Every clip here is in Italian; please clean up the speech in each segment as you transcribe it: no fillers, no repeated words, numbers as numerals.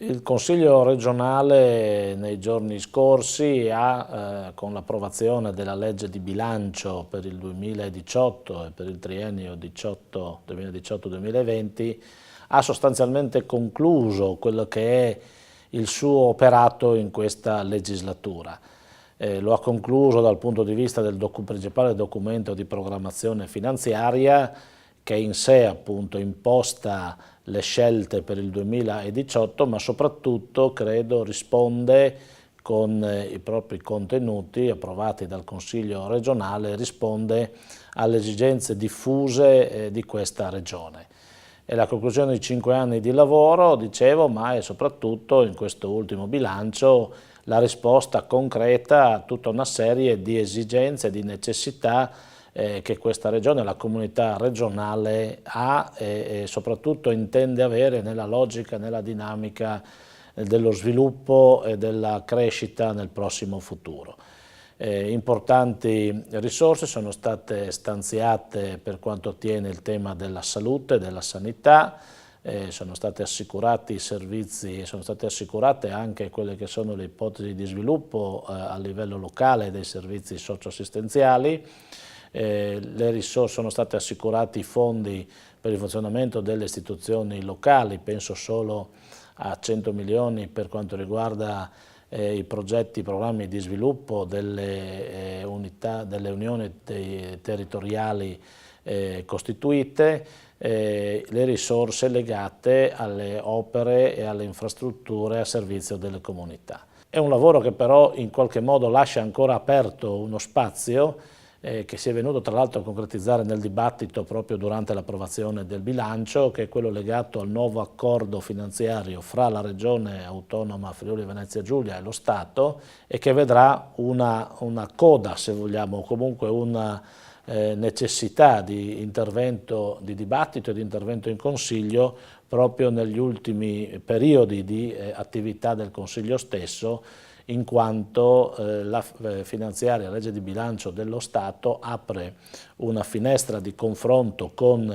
Il Consiglio regionale nei giorni scorsi ha, con l'approvazione della legge di bilancio per il 2018 e per il triennio 2018-2020, ha sostanzialmente concluso quello che è il suo operato in questa legislatura. Lo ha concluso dal punto di vista del principale documento di programmazione finanziaria, che in sé appunto imposta le scelte per il 2018, ma soprattutto credo risponde con i propri contenuti approvati dal Consiglio regionale, risponde alle esigenze diffuse di questa regione. È la conclusione di 5 anni di lavoro, dicevo, ma è soprattutto in questo ultimo bilancio la risposta concreta a tutta una serie di esigenze, di necessità che questa regione, la comunità regionale ha e soprattutto intende avere nella logica, nella dinamica dello sviluppo e della crescita nel prossimo futuro. Importanti risorse sono state stanziate per quanto attiene il tema della salute, della sanità, sono stati assicurati i servizi, sono state assicurate anche quelle che sono le ipotesi di sviluppo a livello locale dei servizi socioassistenziali. Sono stati assicurati i fondi per il funzionamento delle istituzioni locali, penso solo a 100 milioni per quanto riguarda i progetti, i programmi di sviluppo delle unità, delle unioni territoriali costituite, le risorse legate alle opere e alle infrastrutture a servizio delle comunità. È un lavoro che però in qualche modo lascia ancora aperto uno spazio che si è venuto tra l'altro a concretizzare nel dibattito proprio durante l'approvazione del bilancio, che è quello legato al nuovo accordo finanziario fra la Regione Autonoma Friuli Venezia Giulia e lo Stato, e che vedrà una coda, se vogliamo, comunque una necessità di intervento, di dibattito e di intervento in Consiglio proprio negli ultimi periodi di attività del Consiglio stesso, in quanto la finanziaria, la legge di bilancio dello Stato apre una finestra di confronto con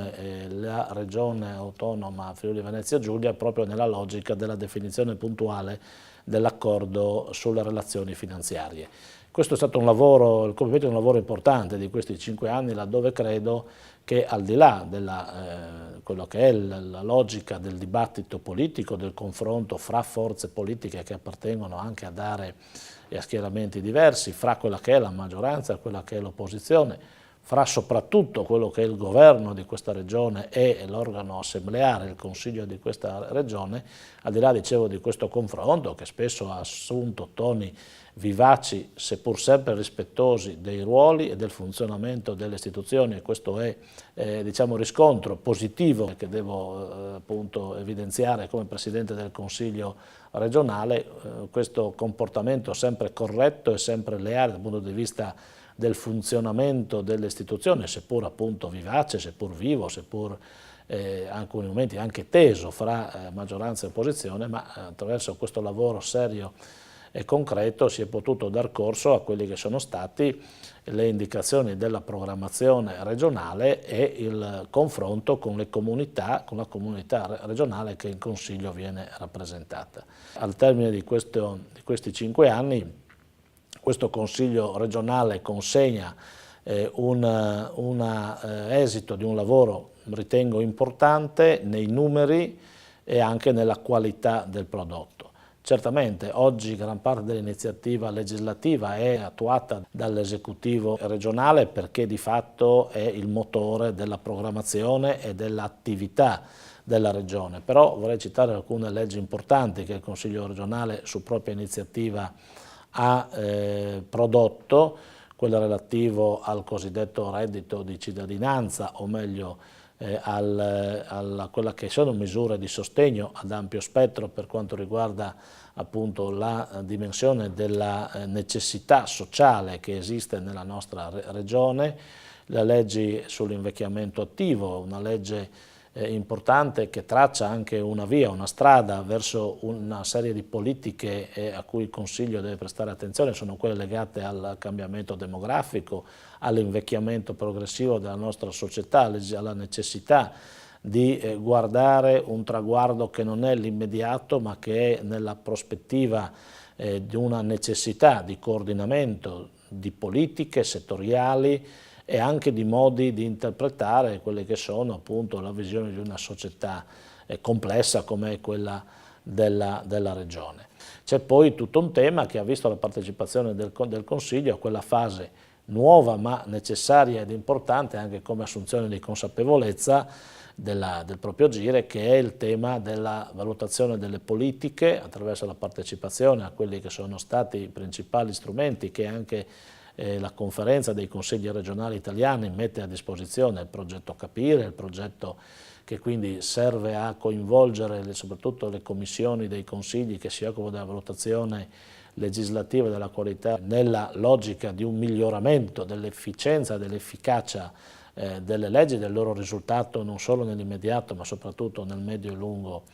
la Regione Autonoma Friuli Venezia Giulia proprio nella logica della definizione puntuale dell'accordo sulle relazioni finanziarie. Questo è stato un lavoro, il compimento di un lavoro importante di questi 5 anni, laddove credo che al di là di quello che è la logica del dibattito politico, del confronto fra forze politiche che appartengono anche ad aree e a schieramenti diversi, fra quella che è la maggioranza e quella che è l'opposizione, fra soprattutto quello che è il governo di questa regione e l'organo assembleare, il consiglio di questa regione, al di là, dicevo, di questo confronto che spesso ha assunto toni vivaci, seppur sempre rispettosi dei ruoli e del funzionamento delle istituzioni, e questo è diciamo, riscontro positivo che devo appunto evidenziare come Presidente del Consiglio regionale, questo comportamento sempre corretto e sempre leale dal punto di vista del funzionamento delle istituzioni, seppur appunto vivace, seppur vivo, seppur alcuni momenti anche teso fra maggioranza e opposizione, ma attraverso questo lavoro serio e concreto si è potuto dar corso a quelli che sono stati le indicazioni della programmazione regionale e il confronto con le comunità, con la comunità regionale che in Consiglio viene rappresentata. Al termine di questi 5 anni questo Consiglio regionale consegna un esito di un lavoro, ritengo, importante nei numeri e anche nella qualità del prodotto. Certamente oggi gran parte dell'iniziativa legislativa è attuata dall'esecutivo regionale perché di fatto è il motore della programmazione e dell'attività della regione, però vorrei citare alcune leggi importanti che il Consiglio regionale su propria iniziativa ha prodotto, quello relativo al cosiddetto reddito di cittadinanza, o meglio a quella che sono misure di sostegno ad ampio spettro per quanto riguarda appunto la dimensione della necessità sociale che esiste nella nostra regione, le leggi sull'invecchiamento attivo, una legge importante che traccia anche una via, una strada verso una serie di politiche a cui il Consiglio deve prestare attenzione, sono quelle legate al cambiamento demografico, all'invecchiamento progressivo della nostra società, alla necessità di guardare un traguardo che non è l'immediato ma che è nella prospettiva di una necessità di coordinamento di politiche settoriali e anche di modi di interpretare quelle che sono appunto la visione di una società complessa come è quella della regione. C'è poi tutto un tema che ha visto la partecipazione del Consiglio a quella fase nuova ma necessaria ed importante anche come assunzione di consapevolezza del proprio agire, che è il tema della valutazione delle politiche attraverso la partecipazione a quelli che sono stati i principali strumenti che anche la conferenza dei consigli regionali italiani mette a disposizione, il progetto Capire, il progetto che quindi serve a coinvolgere soprattutto le commissioni dei consigli che si occupano della valutazione legislativa della qualità nella logica di un miglioramento dell'efficienza, dell'efficacia delle leggi, del loro risultato non solo nell'immediato ma soprattutto nel medio e lungo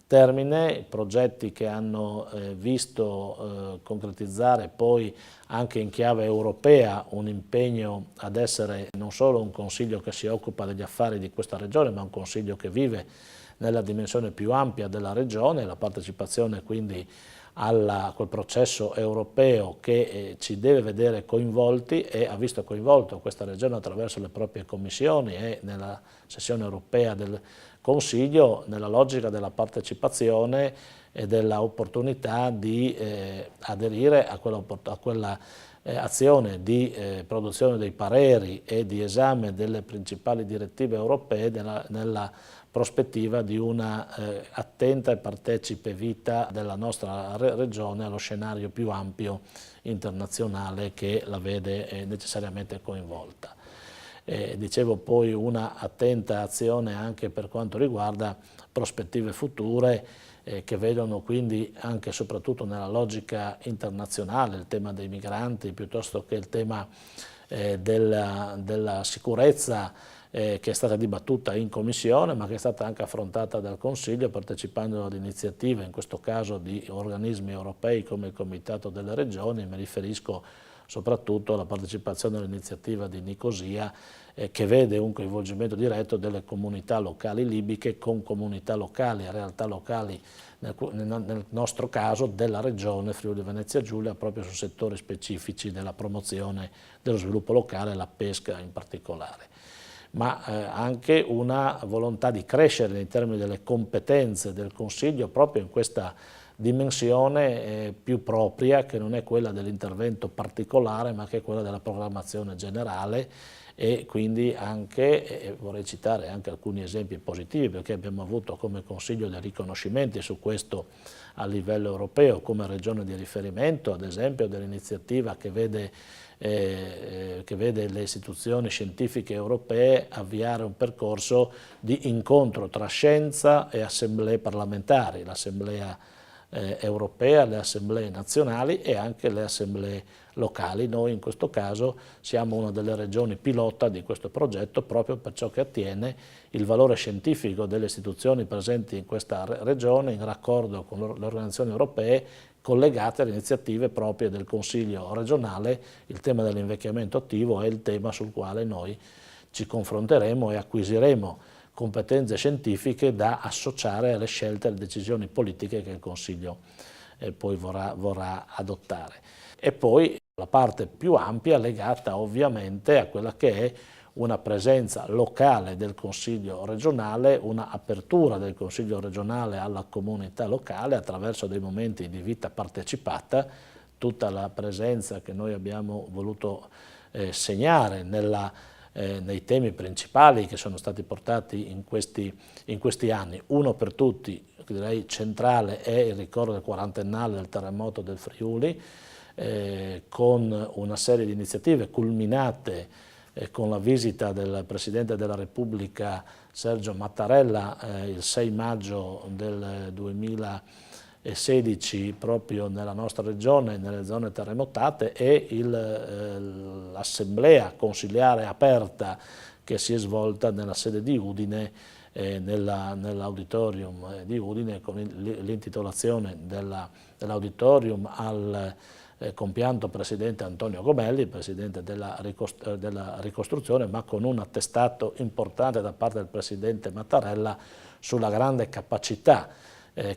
termine, progetti che hanno visto concretizzare poi anche in chiave europea un impegno ad essere non solo un consiglio che si occupa degli affari di questa regione, ma un consiglio che vive nella dimensione più ampia della regione, la partecipazione quindi a quel processo europeo che ci deve vedere coinvolti e ha visto coinvolto questa regione attraverso le proprie commissioni e nella sessione europea del Consiglio nella logica della partecipazione e dell'opportunità di aderire a quella azione di produzione dei pareri e di esame delle principali direttive europee nella prospettiva di una attenta e partecipe vita della nostra regione allo scenario più ampio internazionale che la vede necessariamente coinvolta. Dicevo poi una attenta azione anche per quanto riguarda prospettive future che vedono quindi anche e soprattutto nella logica internazionale il tema dei migranti piuttosto che il tema della sicurezza che è stata dibattuta in Commissione ma che è stata anche affrontata dal Consiglio partecipando ad iniziative, in questo caso di organismi europei come il Comitato delle Regioni, mi riferisco soprattutto alla partecipazione all'iniziativa di Nicosia che vede un coinvolgimento diretto delle comunità locali libiche con comunità locali e realtà locali, nel nostro caso della regione Friuli Venezia Giulia, proprio su settori specifici della promozione dello sviluppo locale e la pesca in particolare. Ma anche una volontà di crescere nei termini delle competenze del Consiglio proprio in questa dimensione più propria che non è quella dell'intervento particolare ma che è quella della programmazione generale e quindi anche, vorrei citare anche alcuni esempi positivi perché abbiamo avuto come Consiglio dei riconoscimenti su questo a livello europeo come regione di riferimento, ad esempio dell'iniziativa che vede le istituzioni scientifiche europee avviare un percorso di incontro tra scienza e assemblee parlamentari, l'assemblea europea, le assemblee nazionali e anche le assemblee locali. Noi in questo caso siamo una delle regioni pilota di questo progetto proprio per ciò che attiene il valore scientifico delle istituzioni presenti in questa regione in raccordo con le organizzazioni europee collegate alle iniziative proprie del Consiglio regionale. Il tema dell'invecchiamento attivo è il tema sul quale noi ci confronteremo e acquisiremo competenze scientifiche da associare alle scelte e alle decisioni politiche che il Consiglio poi vorrà adottare. E poi la parte più ampia legata ovviamente a quella che è una presenza locale del Consiglio regionale, una apertura del Consiglio regionale alla comunità locale attraverso dei momenti di vita partecipata, tutta la presenza che noi abbiamo voluto segnare nei temi principali che sono stati portati in questi anni. Uno per tutti, direi centrale, è il ricordo del quarantennale del terremoto del Friuli, con una serie di iniziative culminate con la visita del Presidente della Repubblica Sergio Mattarella il 6 maggio del 2016 proprio nella nostra regione, nelle zone terremotate, e l'assemblea consiliare aperta che si è svolta nella sede di Udine, nell'auditorium di Udine, con l'intitolazione dell'auditorium compianto Presidente Antonio Gomelli, Presidente della ricostruzione, ma con un attestato importante da parte del Presidente Mattarella sulla grande capacità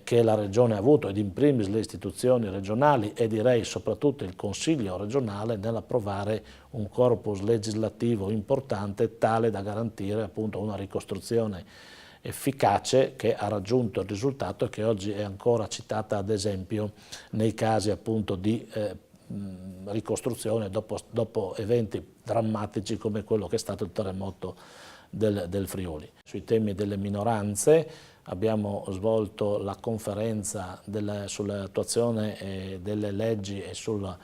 che la Regione ha avuto, ed in primis le istituzioni regionali e direi soprattutto il Consiglio regionale, nell'approvare un corpus legislativo importante tale da garantire appunto una ricostruzione efficace che ha raggiunto il risultato e che oggi è ancora citata ad esempio nei casi appunto di ricostruzione dopo eventi drammatici come quello che è stato il terremoto del Friuli. Sui temi delle minoranze abbiamo svolto la conferenza sull'attuazione delle leggi e sulla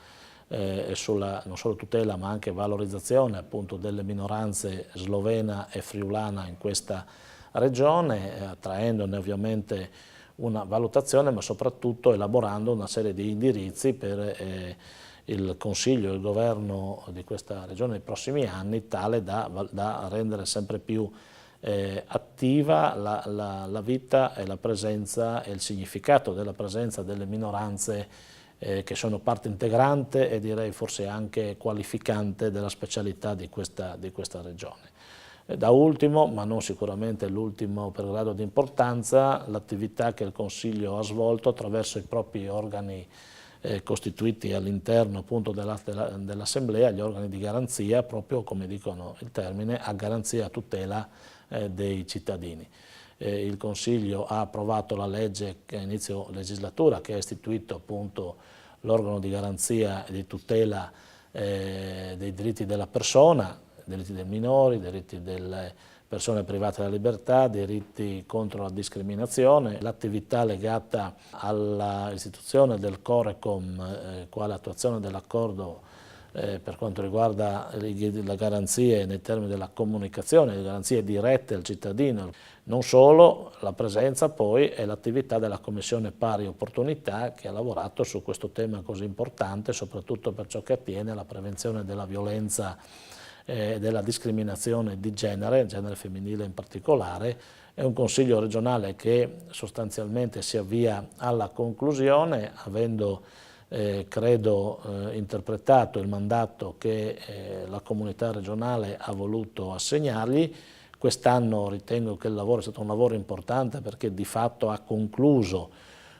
non solo tutela ma anche valorizzazione appunto delle minoranze slovena e friulana in questa regione, attraendone ovviamente una valutazione ma soprattutto elaborando una serie di indirizzi per il Consiglio e il Governo di questa regione nei prossimi anni, tale da rendere sempre più attiva la vita e la presenza e il significato della presenza delle minoranze che sono parte integrante e direi forse anche qualificante della specialità di questa regione. Da ultimo, ma non sicuramente l'ultimo per grado di importanza, l'attività che il Consiglio ha svolto attraverso i propri organi costituiti all'interno appunto dell'Assemblea, gli organi di garanzia, proprio come dicono il termine, a garanzia, a tutela dei cittadini. Il Consiglio ha approvato la legge che a inizio legislatura che ha istituito appunto l'organo di garanzia e di tutela dei diritti della persona, diritti dei minori, diritti delle persone private della libertà, diritti contro la discriminazione, l'attività legata all'istituzione del Corecom, quale attuazione dell'accordo per quanto riguarda le garanzie nei termini della comunicazione, le garanzie dirette al cittadino. Non solo, la presenza poi e l'attività della Commissione Pari Opportunità che ha lavorato su questo tema così importante, soprattutto per ciò che attiene alla prevenzione della violenza e della discriminazione di genere femminile in particolare. È un Consiglio regionale che sostanzialmente si avvia alla conclusione, avendo credo interpretato il mandato che la comunità regionale ha voluto assegnargli. Quest'anno ritengo che il lavoro è stato un lavoro importante perché di fatto ha concluso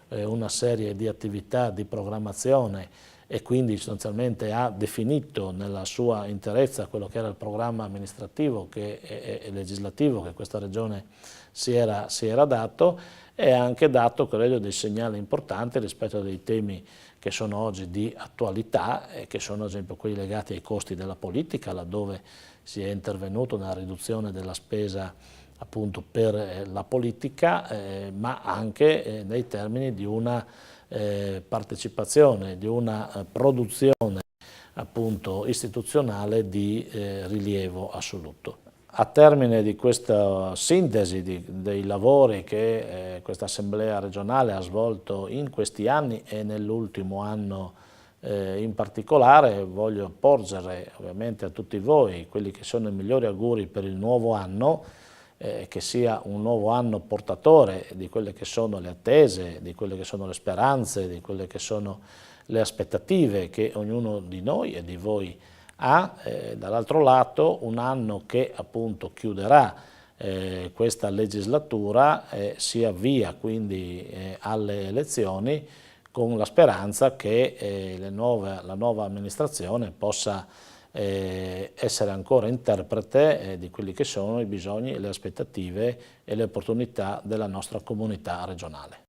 una serie di attività di programmazione e quindi sostanzialmente ha definito nella sua interezza quello che era il programma amministrativo e legislativo che questa regione si era dato, e ha anche dato, credo, dei segnali importanti rispetto a dei temi che sono oggi di attualità e che sono ad esempio quelli legati ai costi della politica, laddove si è intervenuto nella riduzione della spesa appunto per la politica, ma anche nei termini di una partecipazione, di una produzione appunto istituzionale di rilievo assoluto. A termine di questa sintesi dei lavori che questa Assemblea regionale ha svolto in questi anni e nell'ultimo anno in particolare, voglio porgere ovviamente a tutti voi quelli che sono i migliori auguri per il nuovo anno, che sia un nuovo anno portatore di quelle che sono le attese, di quelle che sono le speranze, di quelle che sono le aspettative che ognuno di noi e di voi ha, dall'altro lato un anno che appunto chiuderà questa legislatura, si avvia quindi alle elezioni con la speranza che la nuova amministrazione possa essere ancora interprete di quelli che sono i bisogni, le aspettative e le opportunità della nostra comunità regionale.